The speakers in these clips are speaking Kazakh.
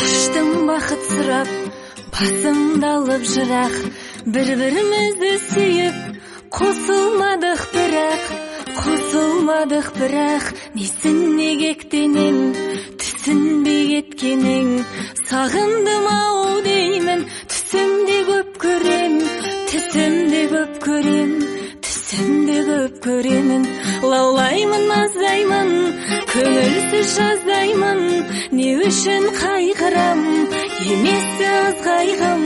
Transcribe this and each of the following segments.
Қаштым бақыт сұрап, басымды алып жырақ, бір-бірімізді сүйіп, қосылмадық бірақ, несіне кектенем, түсінбей кеткенің, сағындым ау деймін, түсімде көп көремін, лаулаймын, аздаймын, көңілсіз жаздаймын, не үшін қайғырам, емес аз қайғым,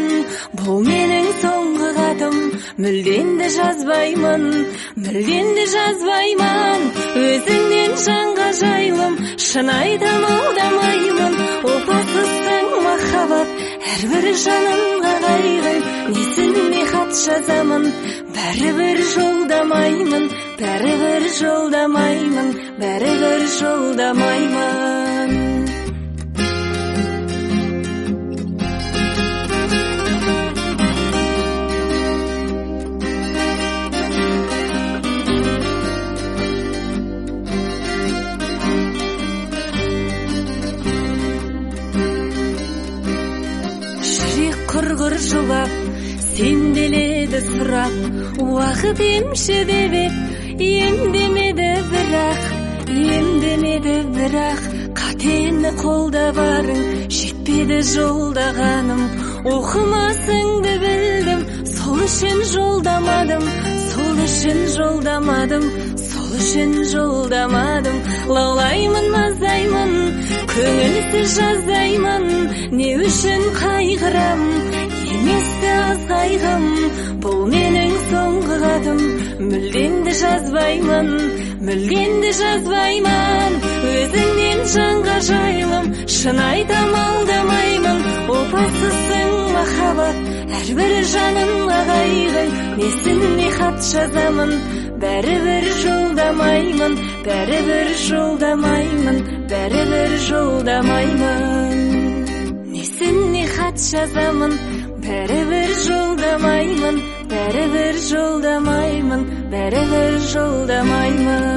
бұл менің соңғы хатым, мүлденді жазбаймын, өзіңнен жанға жайлым, шын айтам алдамаймын, опасызсың махаббат, әрбір жанымға қайғы, несіне хат жазамын, бәрібір жолдамаймын. Жүрек құрғыр жылап, сенделеді сұрап, уақыт емші деп емдемеді бірақ, қатені қолда барың, жетпеді жолдағаным, оқымасыңды білдім, сол үшін жолдамадым, лаулаймын, аздаймын, көңілсіз жаздаймын, не үшін қайғырам, емес аз қайғым, бұл менің соңғы хатым, мүлденді жазбаймын, өзіңнен жанға жайлым, шын айтам алдамаймын, опасызсың махаббат, әрбір жанымға қайғы, несіне хат жазамын, бәрібір жолдамаймын, несіне хат жазамын, бәрібір жолдамаймын.